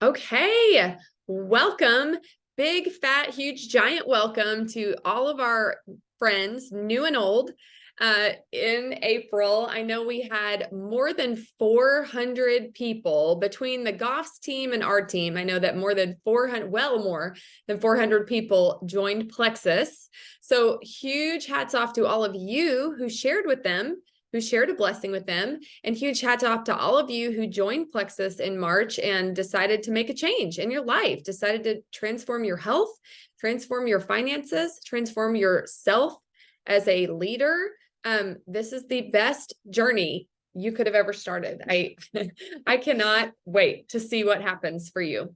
Okay, welcome. Big, fat, huge, giant welcome to all of our friends, new and old. In April, I know we had more than 400 people between the Goffs team and our team. I know that more than 400, well, more than 400 people joined Plexus. So huge hats off to all of you who shared with them, who shared a blessing with them. And huge hats off to all of you who joined Plexus in March and decided to make a change in your life, decided to transform your health, transform your finances, transform yourself as a leader. This is the best journey you could have ever started. I cannot wait to see what happens for you.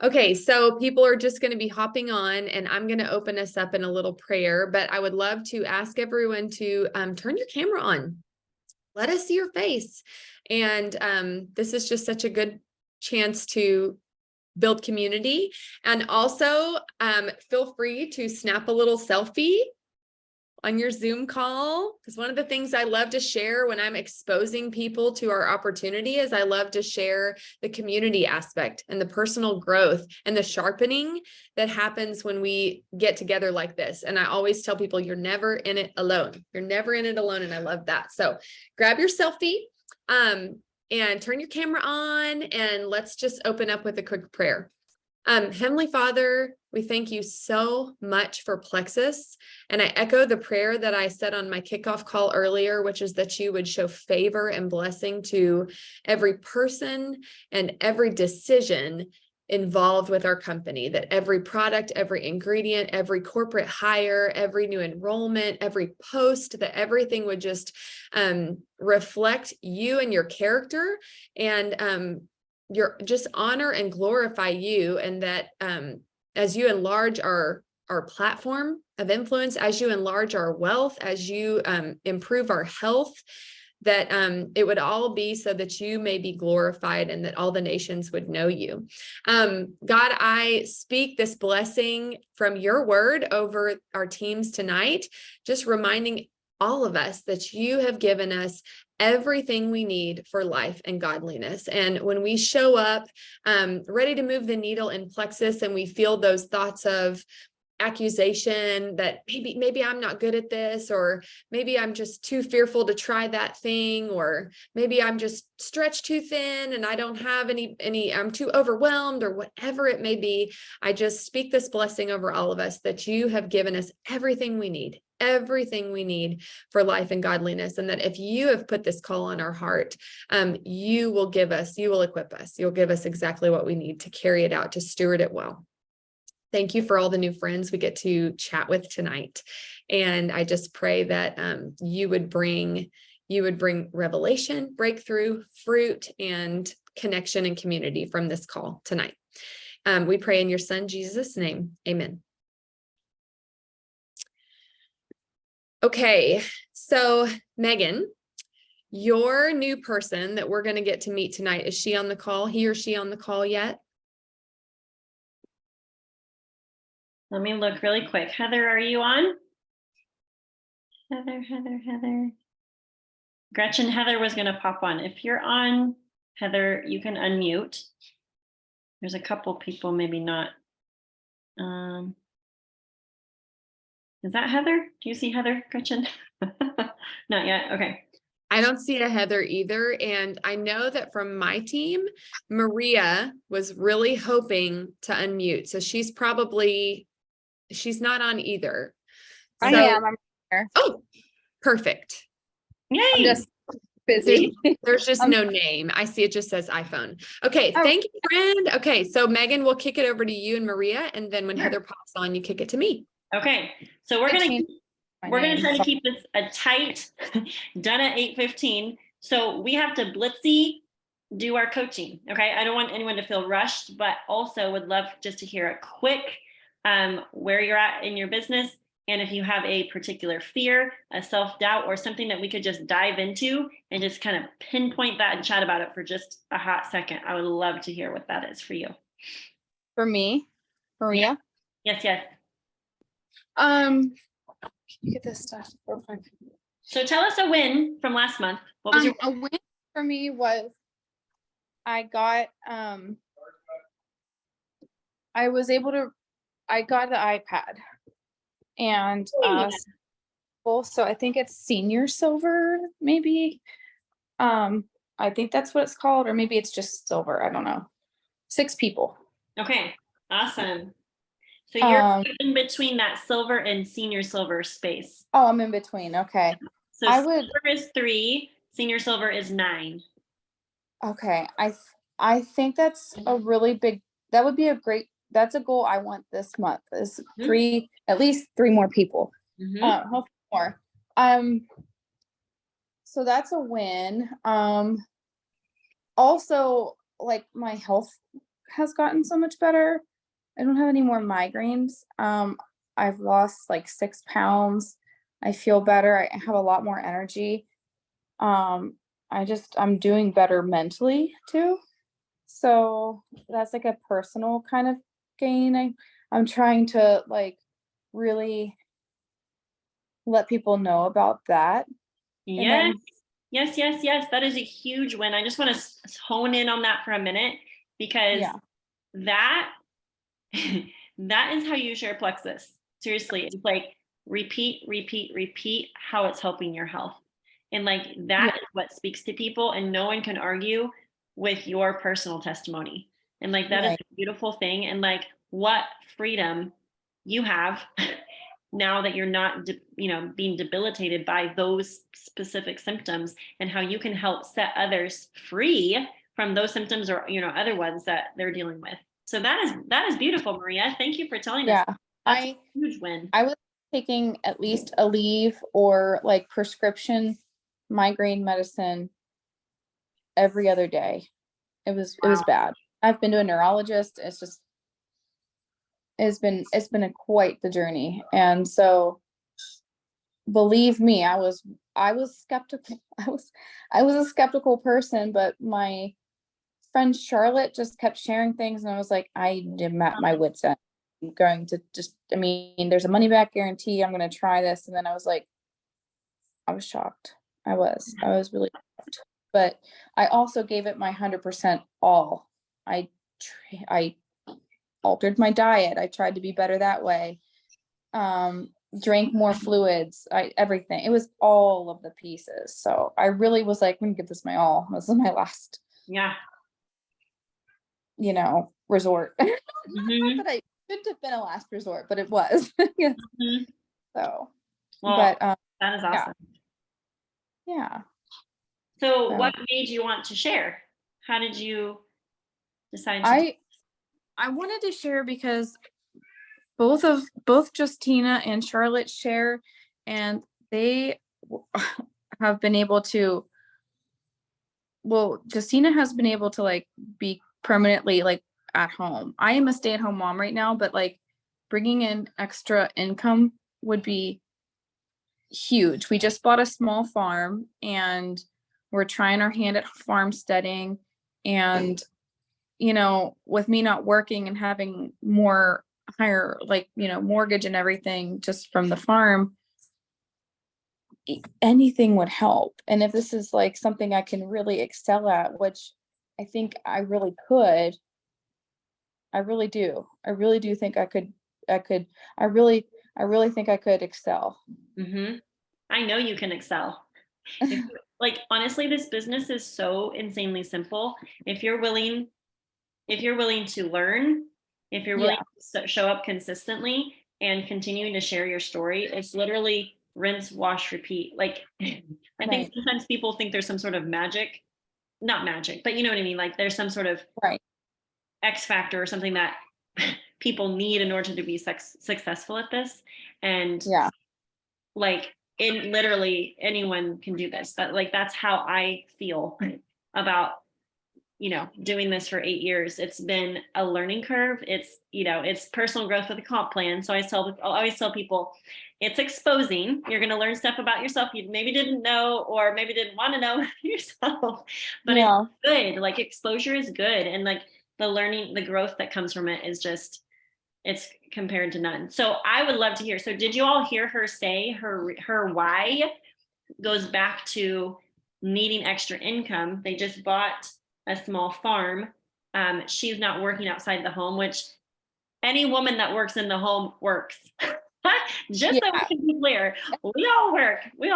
Okay, so people are just going to be hopping on, and I'm going to open us up in a little prayer, but I would love to ask everyone to turn your camera on. Let us see your face. And this is just such a good chance to build community. And also feel free to snap a little selfie on your Zoom call, because one of the things I love to share when I'm exposing people to our opportunity is I love to share the community aspect and the personal growth and the sharpening that happens when we get together like this. And I always tell people, you're never in it alone. You're never in it alone. And I love that. So grab your selfie and turn your camera on, and let's just open up with a quick prayer. Heavenly Father, we thank you so much for Plexus. And I echo the prayer that I said on my kickoff call earlier, which is that you would show favor and blessing to every person and every decision involved with our company, that every product, every ingredient, every corporate hire, every new enrollment, every post, that everything would just reflect you and your character, and your just honor and glorify you. And that as you enlarge our platform of influence, as you enlarge our wealth, as you improve our health, that it would all be so that you may be glorified and that all the nations would know you. God, I speak this blessing from your word over our teams tonight, just reminding all of us that you have given us everything we need for life and godliness. And when we show up ready to move the needle in Plexus, and we feel those thoughts of accusation that maybe I'm not good at this, or maybe I'm just too fearful to try that thing, or maybe I'm just stretched too thin and I don't have any I'm too overwhelmed, or whatever it may be, I just speak this blessing over all of us that you have given us everything we need for life and godliness. And that if you have put this call on our heart, you will equip us, you'll give us exactly what we need to carry it out, to steward it well. Thank you for all the new friends we get to chat with tonight. And I just pray that you would bring revelation, breakthrough, fruit, and connection and community from this call tonight. We pray in your son, Jesus' name. Amen. Okay, so Megan, your new person that we're going to get to meet tonight, is she on the call? He or she on the call yet? Let me look really quick. Heather, are you on? Heather. Gretchen, Heather was going to pop on. If you're on, Heather, you can unmute. There's a couple people, maybe not. Is that Heather? Do you see Heather, Gretchen? Not yet. Okay. I don't see a Heather either. And I know that from my team, Maria was really hoping to unmute. So she's not on either. I am. I'm here. Oh, perfect. Yay. I'm just busy. There's just no name. I see it just says iPhone. Okay. Thank you, friend. Okay. So Megan, we'll kick it over to you and Maria. And then when Heather pops on, you kick it to me. Okay. So we're going to try to keep this a tight, done at 8:15. So we have to blitzy do our coaching. Okay. I don't want anyone to feel rushed, but also would love just to hear a quick where you're at in your business. And if you have a particular fear, a self-doubt, or something that we could just dive into and just kind of pinpoint that and chat about it for just a hot second, I would love to hear what that is for you. For me, Maria? Yes. Can you get this stuff real quick? So tell us a win from last month. What was a win for me was I got I was able to, I got the iPad and Yeah. so I think it's senior silver, maybe. I think that's what it's called, or maybe it's just silver. I don't know. 6 people. Okay, awesome. So you're in between that silver and senior silver space. Oh, I'm in between. Okay. So silver is 3, senior silver is 9. Okay. I think that's a really big, that would be that's a goal I want this month is at least 3 more people. Hopefully more. So that's a win. Also, like, my health has gotten so much better. I don't have any more migraines. I've lost like 6 pounds. I feel better. I have a lot more energy. I'm doing better mentally too. So that's like a personal kind of gain. I'm trying to like really let people know about that. Yes. Yes. That is a huge win. I just want to hone in on that for a minute because that that is how you share plexus. Seriously, it's like repeat how it's helping your health. And like that is what speaks to people, and no one can argue with your personal testimony. And like that is a beautiful thing. And like what freedom you have now that you're not being debilitated by those specific symptoms, and how you can help set others free from those symptoms or other ones that they're dealing with. So that is beautiful, Maria. Thank you for telling us. That's a huge win. I was taking at least a leave or like prescription migraine medicine every other day. It was bad. I've been to a neurologist. It's been quite the journey. And so believe me, I was skeptical. I was a skeptical person, but my friend Charlotte just kept sharing things, and I was like, I am at my wit's end. I'm going to there's a money back guarantee. I'm going to try this. And then I was like, I was shocked. I was really shocked. But I also gave it my 100% all. I altered my diet. I tried to be better that way. Drank more fluids. Everything. It was all of the pieces. So I really was like, I'm gonna give this my all. This is my last. Resort. Not that I shouldn't have been a last resort, but it was. So, well, that is awesome. Yeah. So what made you want to share? How did you decide to I wanted to share because both Justina and Charlotte share, and they have been able to, Justina has been able to like be permanently like at home. I am a stay-at-home mom right now, but like bringing in extra income would be huge. We just bought a small farm and we're trying our hand at farmsteading, and with me not working and having more higher mortgage and everything just from the farm, anything would help. And if this is like something I can really excel at, which I think I really could, I really do think I really think I could excel. I know you can excel. Like, honestly, this business is so insanely simple. If you're willing to learn, if you're willing to show up consistently and continuing to share your story, it's literally rinse, wash, repeat. Like, I think sometimes people think there's some sort of magic, not magic, but you know what I mean? Like there's some sort of X factor or something that people need in order to be successful at this. And like, literally anyone can do this, but like, that's how I feel about doing this for 8 years. It's been a learning curve. It's personal growth with a comp plan. So I always tell people, it's exposing. You're going to learn stuff about yourself you maybe didn't know, or maybe didn't want to know yourself, but it's good. Like, exposure is good. And like the learning, the growth that comes from it is just, it's compared to none. So I would love to hear. So did you all hear her say her why goes back to needing extra income? They just bought a small farm. She's not working outside the home, which any woman that works in the home works. Just so Yeah. we can be clear, we all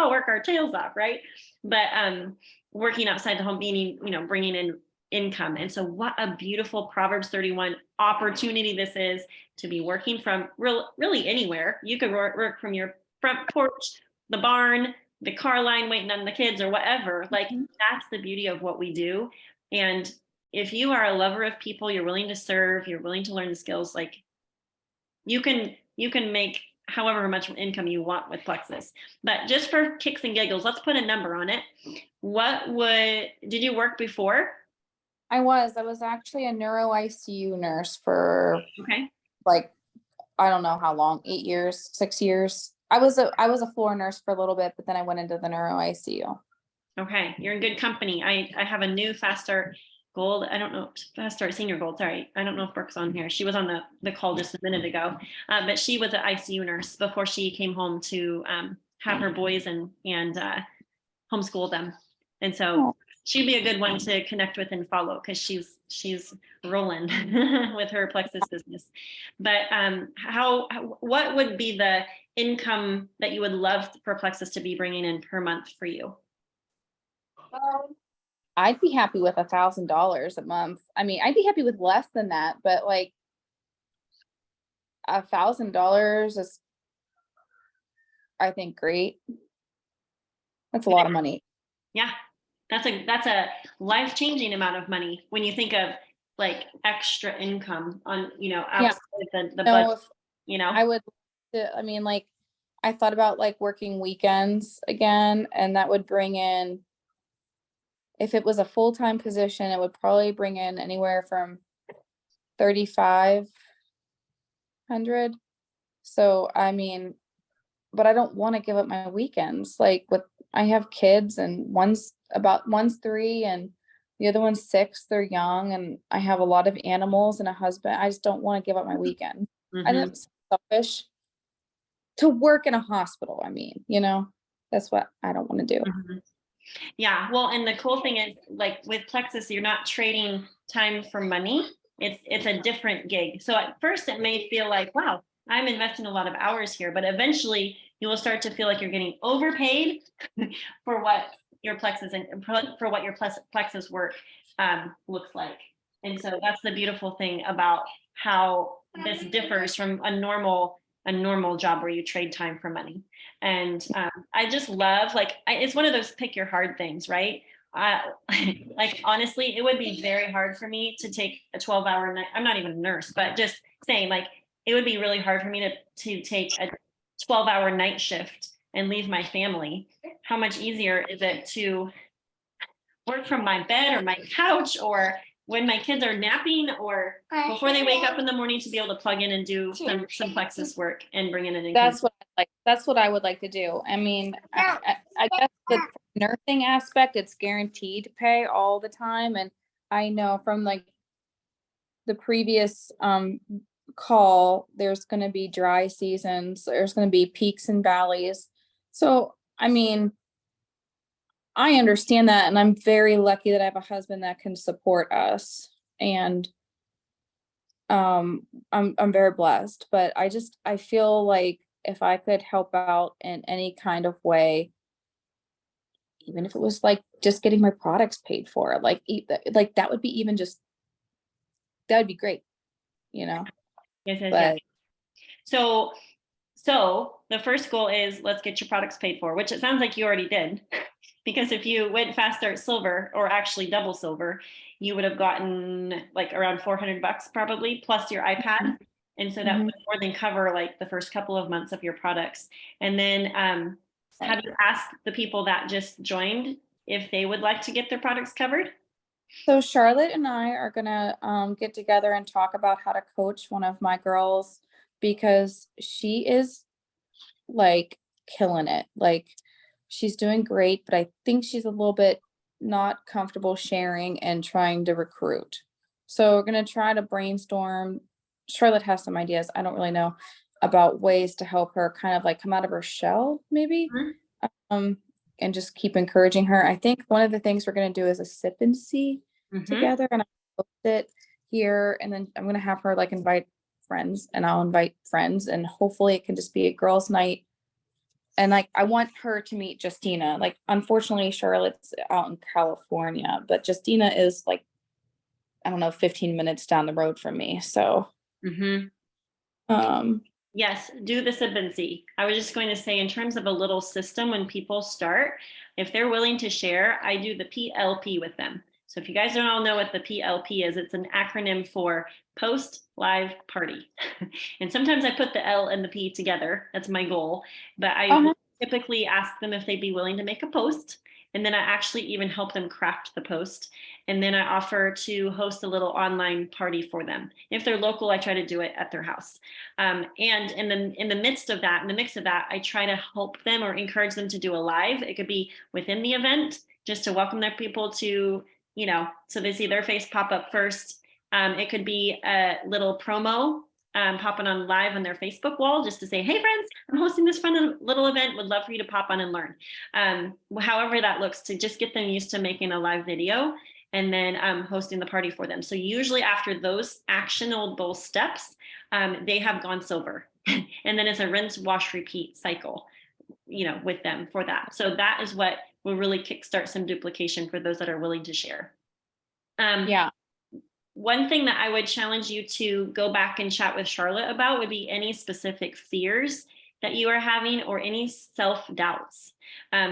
work our tails off, right? But working outside the home, meaning, bringing in income. And so what a beautiful Proverbs 31 opportunity this is to be working from really anywhere. You could work from your front porch, the barn, the car line, waiting on the kids or whatever. Like, that's the beauty of what we do. And if you are a lover of people, you're willing to serve, you're willing to learn the skills, like you can make however much income you want with Plexus. But just for kicks and giggles, let's put a number on it. Did you work before? I was actually a neuro ICU nurse for Okay. like, I don't know how long, 8 years, 6 years. I was a floor nurse for a little bit, but then I went into the neuro ICU. Okay, you're in good company. I have a new Fast Start Gold. I don't know, Fast Start Senior Gold. Sorry, I don't know if Brooke's on here. She was on the call just a minute ago, but she was an ICU nurse before she came home to have her boys and homeschool them. And so she'd be a good one to connect with and follow, because she's rolling with her Plexus business. But what would be the income that you would love for Plexus to be bringing in per month for you? I'd be happy with $1,000 a month. I mean, I'd be happy with less than that, but like $1,000 is, I think, great. That's a lot of money. Yeah, that's a life-changing amount of money when you think of like extra income on, outside the budget, I would, I mean, like, I thought about like working weekends again, and that would bring in, if it was a full-time position, it would probably bring in anywhere from 3,500. So, I mean, but I don't want to give up my weekends. Like, I have kids, and one's 3 and the other one's 6. They're young, and I have a lot of animals and a husband. I just don't want to give up my weekend. I think it's selfish to work in a hospital. I mean, that's what I don't want to do. Yeah, well, and the cool thing is, like with Plexus, you're not trading time for money. It's a different gig. So at first it may feel like, wow, I'm investing a lot of hours here, but eventually you will start to feel like you're getting overpaid for what your Plexus Plexus work looks like. And so that's the beautiful thing about how this differs from a normal job where you trade time for money. And I just love, like, it's one of those pick your hard things, right? Like, honestly, it would be very hard for me to take a 12-hour night. I'm not even a nurse, but just saying, like, it would be really hard for me to take a 12-hour night shift and leave my family. How much easier is it to work from my bed or my couch, or when my kids are napping, or before they wake up in the morning, to be able to plug in and do some Plexus work and bring in an income? That's what I would like to do. I mean, I guess the nursing aspect, it's guaranteed to pay all the time. And I know from like the previous call, there's going to be dry seasons, there's going to be peaks and valleys. So, I mean, I understand that, and I'm very lucky that I have a husband that can support us, and I'm very blessed. But I feel like if I could help out in any kind of way, even if it was like just getting my products paid for, like that would be that would be great, Yes. But So the first goal is, let's get your products paid for, which it sounds like you already did. Because if you went Fast Start Silver, or actually double silver, you would have gotten like around $400 probably, plus your iPad. And so that would more than cover like the first couple of months of your products. And then have you asked the people that just joined if they would like to get their products covered? So Charlotte and I are gonna get together and talk about how to coach one of my girls, because she is like killing it. Like, she's doing great, but I think she's a little bit not comfortable sharing and trying to recruit. So we're gonna try to brainstorm. Charlotte has some ideas, I don't really know, about ways to help her kind of like come out of her shell, maybe. And just keep encouraging her. I think one of the things we're gonna do is a sip and see together, and I post it here, and then I'm gonna have her like invite friends and I'll invite friends and hopefully it can just be a girls' night. And like, I want her to meet Justina. Like, unfortunately, Charlotte's out in California, but Justina is like, I don't know, 15 minutes down the road from me. So, yes, do the sip and see. I was just going to say, in terms of a little system, when people start, if they're willing to share, I do the PLP with them. So if you guys don't all know what the PLP is, it's an acronym for post live party. And sometimes I put the L and the P together. That's my goal. But I typically ask them if they'd be willing to make a post. And then I actually even help them craft the post. And then I offer to host a little online party for them. If they're local, I try to do it at their house. And in the mix of that, I try to help them or encourage them to do a live. It could be within the event, just to welcome their people to, so they see their face pop up first. It could be a little promo popping on live on their Facebook wall, just to say, hey friends, I'm hosting this fun little event, would love for you to pop on and learn. However that looks, to just get them used to making a live video and then hosting the party for them. So usually after those actionable steps, they have gone silver. And then it's a rinse, wash, repeat cycle, with them for that. So that is what will really kickstart some duplication for those that are willing to share. One thing that I would challenge you to go back and chat with Charlotte about would be any specific fears that you are having or any self-doubts.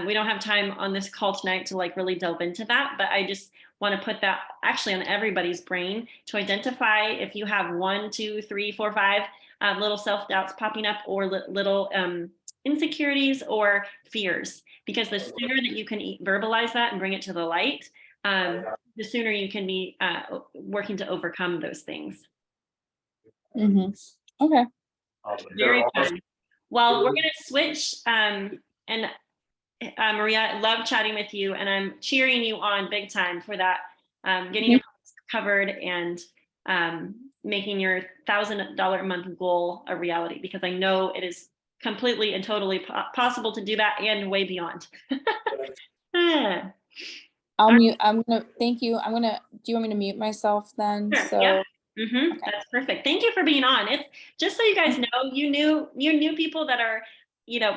We don't have time on this call tonight to really delve into that, but I just want to put that actually on everybody's brain to identify if you have 1, 2, 3, 4, 5 little self-doubts popping up or little insecurities or fears, because the sooner that you can verbalize that and bring it to the light, the sooner you can be working to overcome those things. Okay. Very fun. Well, we're going to switch. And Maria, I love chatting with you, and I'm cheering you on big time for that, getting your covered and making your $1,000 a month goal a reality, because I know it is completely and totally possible to do that and way beyond. I'll mute. I'm gonna thank you. Do you want me to mute myself then? Sure. So Yeah. Okay. That's perfect. Thank you for being on. It's just so you guys know, you knew people that are,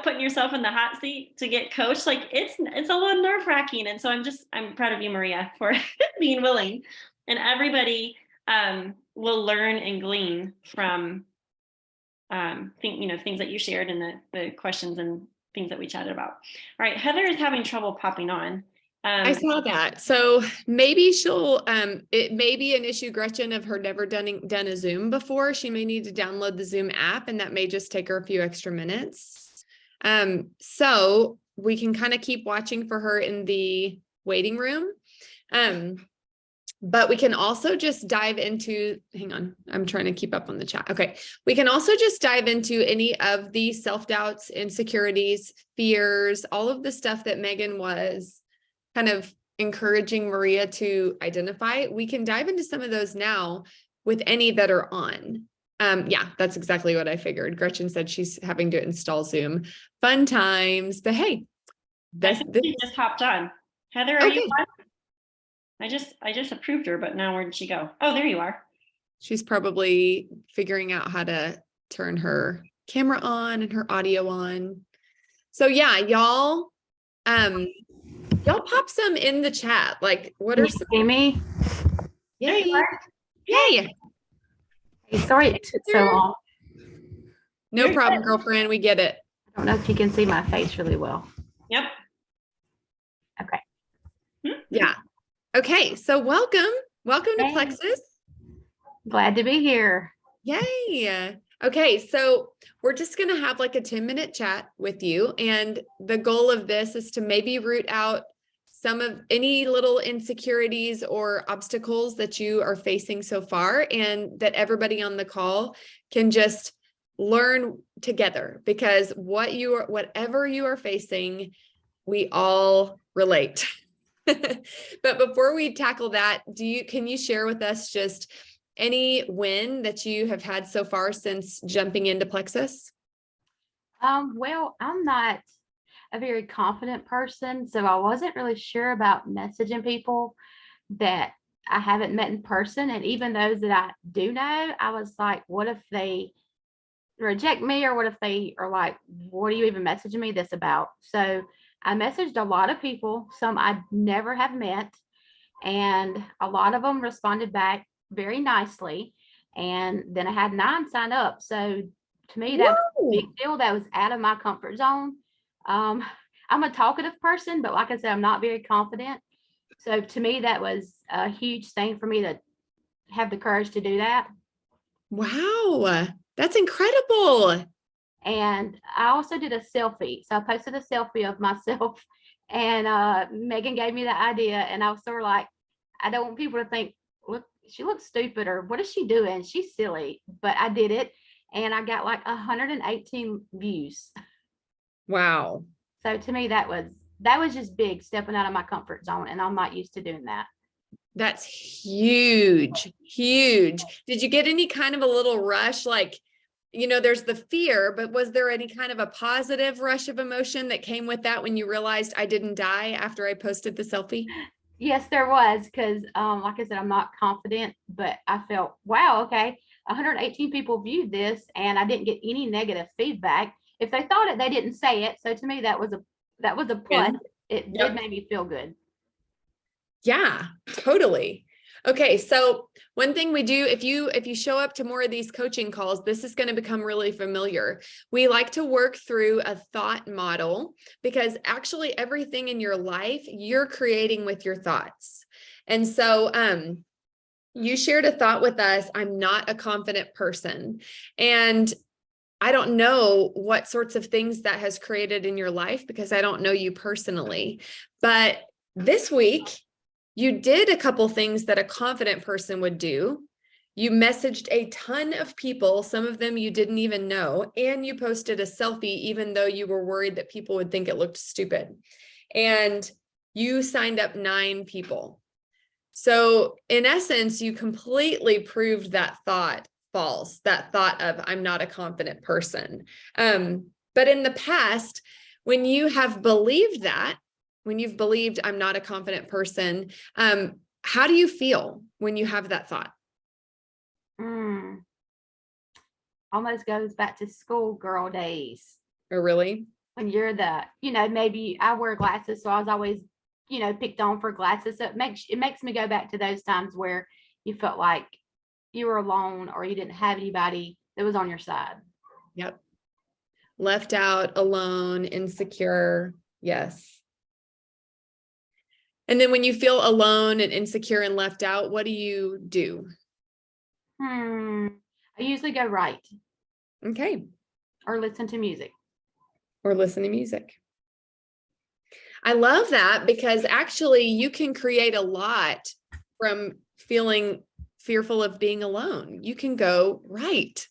putting yourself in the hot seat to get coached. Like it's a little nerve-wracking. And so I'm proud of you, Maria, for being willing. And everybody will learn and glean from things that you shared and the questions and things that we chatted about. All right, Heather is having trouble popping on. I saw that. So maybe it may be an issue, Gretchen, of her never done a Zoom before. She may need to download the Zoom app, and that may just take her a few extra minutes. So we can kind of keep watching for her in the waiting room. But we can also just dive into, hang on, I'm trying to keep up on the chat. Okay. We can also just dive into any of the self-doubts, insecurities, fears, all of the stuff that Megan was kind of encouraging Maria to identify. We can dive into some of those now with any that are on. Yeah, that's exactly what I figured. Gretchen said she's having to install Zoom. Fun times, but hey, she just hopped on. Heather, are you on? I just approved her, but now where did she go? Oh, there you are. She's probably figuring out how to turn her camera on and her audio on. So yeah, y'all pop some in the chat. Like, what are some? Amy? Yay. Hey, sorry it took so long. No problem, girlfriend. We get it. I don't know if you can see my face really well. Yep. Okay. Yeah. Okay. So welcome to Plexus. Glad to be here. Yay. Okay. So we're just going to have like a 10-minute chat with you. And the goal of this is to maybe root out some of any little insecurities or obstacles that you are facing so far, and that everybody on the call can just learn together, because whatever you are facing, we all relate. But before we tackle that, can you share with us just any win that you have had so far since jumping into Plexus? Well, I'm not a very confident person, so I wasn't really sure about messaging people that I haven't met in person. And even those that I do know, I was like, what if they reject me, or what if they are like, what are you even messaging me this about? So I messaged a lot of people, some I never have met, and a lot of them responded back very nicely. And then I had 9 sign up. So to me, that was a big deal. That was out of my comfort zone. I'm a talkative person, but like I said, I'm not very confident. So to me, that was a huge thing for me to have the courage to do that. Wow, that's incredible. And I also did a selfie. So I posted a selfie of myself, and Megan gave me the idea, and I was sort of like, I don't want people to think, look, she looks stupid, or what is she doing? She's silly. But I did it, and I got like 118 views. Wow. So to me, that was just big, stepping out of my comfort zone, and I'm not used to doing that. That's huge, huge. Did you get any kind of a little rush? Like, there's the fear, but was there any kind of a positive rush of emotion that came with that when you realized I didn't die after I posted the selfie? Yes, there was, because like I said, I'm not confident, but I felt, wow, okay, 118 people viewed this, and I didn't get any negative feedback. If they thought it, they didn't say it. So to me, that was a plus. It did make me feel good. Yeah, totally. Okay, so one thing we do, if you show up to more of these coaching calls, this is going to become really familiar. We like to work through a thought model, because actually everything in your life you're creating with your thoughts. And so you shared a thought with us, I'm not a confident person. And I don't know what sorts of things that has created in your life, because I don't know you personally. But this week, you did a couple things that a confident person would do. You messaged a ton of people, some of them you didn't even know, and you posted a selfie, even though you were worried that people would think it looked stupid. And you signed up 9 people. So in essence, you completely proved that thought false, that thought of I'm not a confident person. But in the past, when you have believed that, when you've believed I'm not a confident person, how do you feel when you have that thought? Almost goes back to schoolgirl days. Oh, really? When you're maybe I wear glasses, so I was always, picked on for glasses. So it makes me go back to those times where you felt like you were alone, or you didn't have anybody that was on your side. Yep. Left out, alone, insecure. Yes. And then when you feel alone and insecure and left out, what do you do? I usually go write. Okay. Or listen to music. Or listen to music. I love that, because actually you can create a lot from feeling fearful of being alone. You can go write.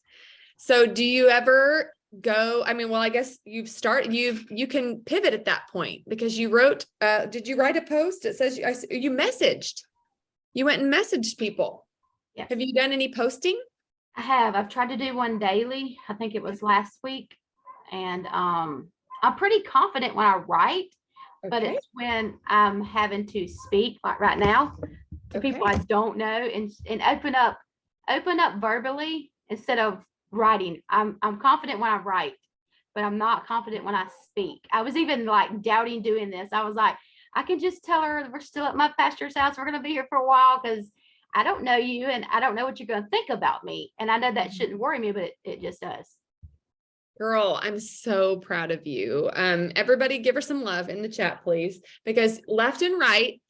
So do you ever go, I guess you can pivot at that point, because you wrote, did you write a post? It says you messaged, you went and messaged people. Yes. Have you done any posting? I have. I've tried to do one daily. I think it was last week. And I'm pretty confident when I write, but it's when I'm having to speak, like right now, to people I don't know, and open up verbally instead of writing. I'm confident when I write, but I'm not confident when I speak. I was even like doubting doing this. I was like, I can just tell her we're still at my pastor's house. We're going to be here for a while, because I don't know you, and I don't know what you're going to think about me. And I know that shouldn't worry me, but it just does. Girl, I'm so proud of you. Everybody give her some love in the chat, please, because left and right,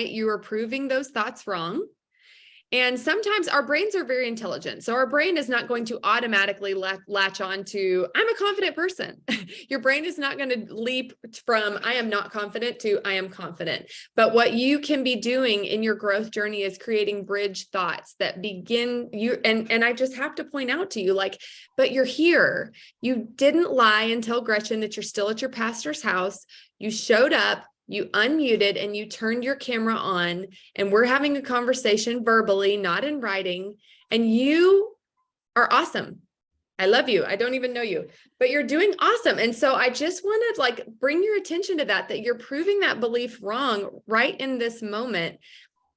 you are proving those thoughts wrong. And sometimes our brains are very intelligent. So our brain is not going to automatically latch on to, I'm a confident person. Your brain is not going to leap from I am not confident to I am confident. But what you can be doing in your growth journey is creating bridge thoughts that begin you. And I just have to point out to you, like, but you're here. You didn't lie and tell Gretchen that you're still at your pastor's house. You showed up. You unmuted and you turned your camera on, and we're having a conversation verbally, not in writing. And you are awesome. I love you. I don't even know you, but you're doing awesome. And so I just want to like bring your attention to that you're proving that belief wrong right in this moment.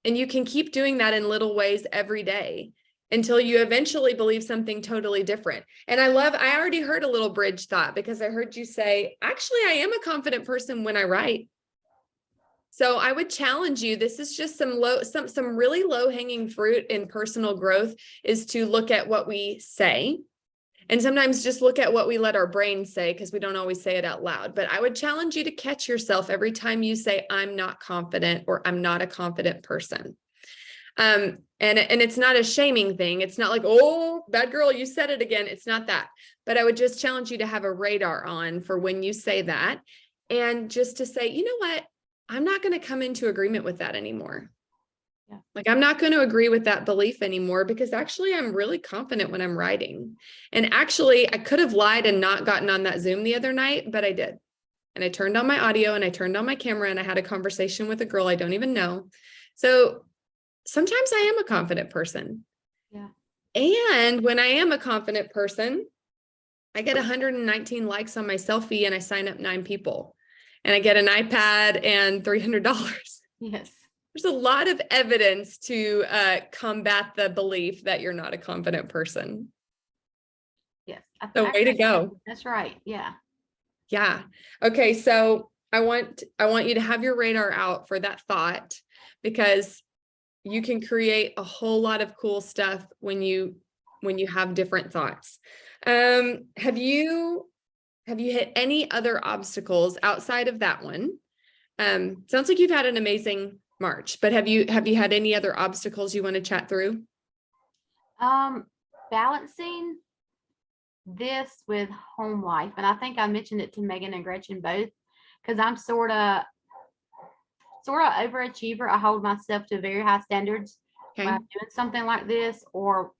And you can keep doing that in little ways every day until you eventually believe something totally different. And I already heard a little bridge thought, because I heard you say, actually, I am a confident person when I write. So I would challenge you. This is just some really low hanging fruit in personal growth, is to look at what we say. And sometimes just look at what we let our brain say, because we don't always say it out loud. But I would challenge you to catch yourself every time you say, I'm not confident, or I'm not a confident person. And it's not a shaming thing. It's not like, oh, bad girl, you said it again. It's not that. But I would just challenge you to have a radar on for when you say that, and just to say, you know what? I'm not going to come into agreement with that anymore. Yeah. Like, I'm not going to agree with that belief anymore, because actually I'm really confident when I'm writing. And actually I could have lied and not gotten on that Zoom the other night, but I did. And I turned on my audio and I turned on my camera and I had a conversation with a girl I don't even know. So sometimes I am a confident person. Yeah. And when I am a confident person, I get 119 likes on my selfie and I sign up 9 people. And I get an iPad and $300. Yes. There's a lot of evidence to combat the belief that you're not a confident person. Yes. So way to go. That's right. Yeah. Yeah. Okay. So I want you to have your radar out for that thought, because you can create a whole lot of cool stuff when you have different thoughts. Have you hit any other obstacles outside of that one? Sounds like you've had an amazing March, but have you had any other obstacles you want to chat through? Balancing this with home life. And I think I mentioned it to Megan and Gretchen both, because I'm sort of overachiever. I hold myself to very high standards Okay. when I'm doing something like this or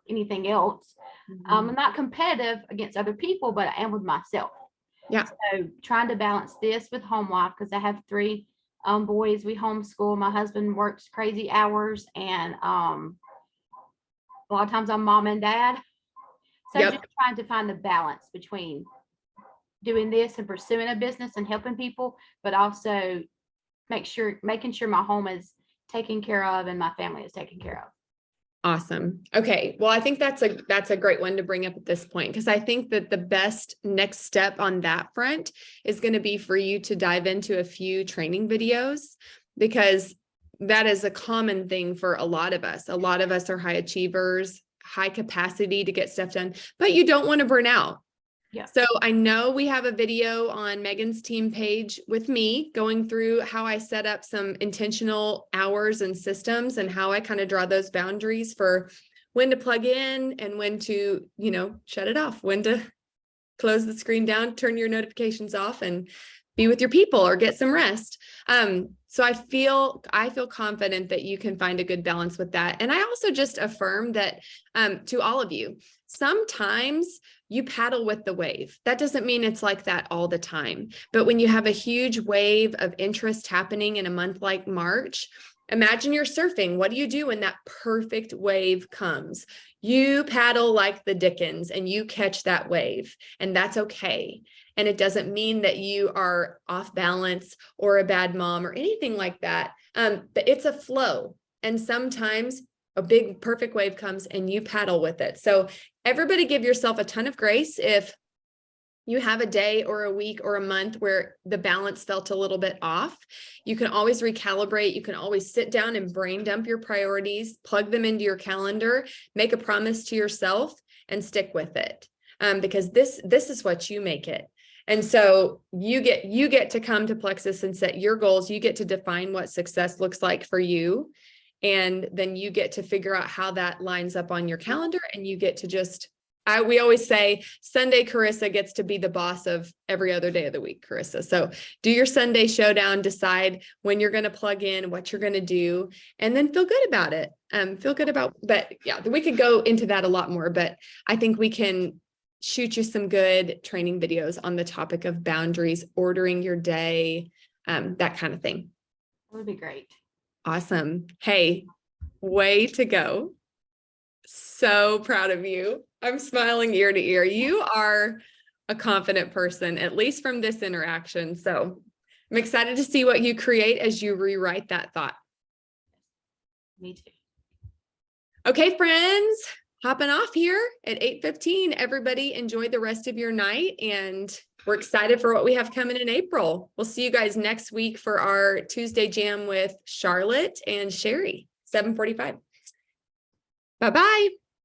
anything else. I'm not competitive against other people, but I am with myself. Yeah. So trying to balance this with home life, because I have 3 boys. We homeschool. My husband works crazy hours, and a lot of times I'm mom and dad. So Yep. just trying to find the balance between doing this and pursuing a business and helping people, but also making sure my home is taken care of and my family is taken care of. Awesome. Okay. Well, I think that's a great one to bring up at this point, because I think that the best next step on that front is going to be for you to dive into a few training videos, because that is a common thing for a lot of us. A lot of us are high achievers, high capacity to get stuff done, but you don't want to burn out. Yeah. So I know we have a video on Megan's team page with me going through how I set up some intentional hours and systems, and how I kind of draw those boundaries for when to plug in and when to, shut it off, when to close the screen down, turn your notifications off, and be with your people or get some rest. So I feel confident that you can find a good balance with that. And I also just affirm that to all of you, sometimes you paddle with the wave. That doesn't mean it's like that all the time. But when you have a huge wave of interest happening in a month like March, imagine you're surfing. What do you do when that perfect wave comes? You paddle like the Dickens and you catch that wave, and that's okay. And it doesn't mean that you are off balance or a bad mom or anything like that. But it's a flow. And sometimes a big perfect wave comes and you paddle with it. So everybody give yourself a ton of grace if you have a day or a week or a month where the balance felt a little bit off. You can always recalibrate. You can always sit down and brain dump your priorities, plug them into your calendar, make a promise to yourself, and stick with it. Because this is what you make it. And so you get to come to Plexus and set your goals. You get to define what success looks like for you. And then you get to figure out how that lines up on your calendar, and you get to we always say Sunday Carissa gets to be the boss of every other day of the week, Carissa. So do your Sunday showdown, decide when you're going to plug in, what you're going to do, and then feel good about it. But yeah, we could go into that a lot more, but I think we can shoot you some good training videos on the topic of boundaries, ordering your day, that kind of thing. That would be great. Awesome. Hey, way to go. So proud of you. I'm smiling ear to ear. You are a confident person, at least from this interaction. So I'm excited to see what you create as you rewrite that thought. Me too. Okay, friends, hopping off here at 8:15. Everybody enjoy the rest of your night, and we're excited for what we have coming in April. We'll see you guys next week for our Tuesday jam with Charlotte and Sherry, 7:45. Bye-bye.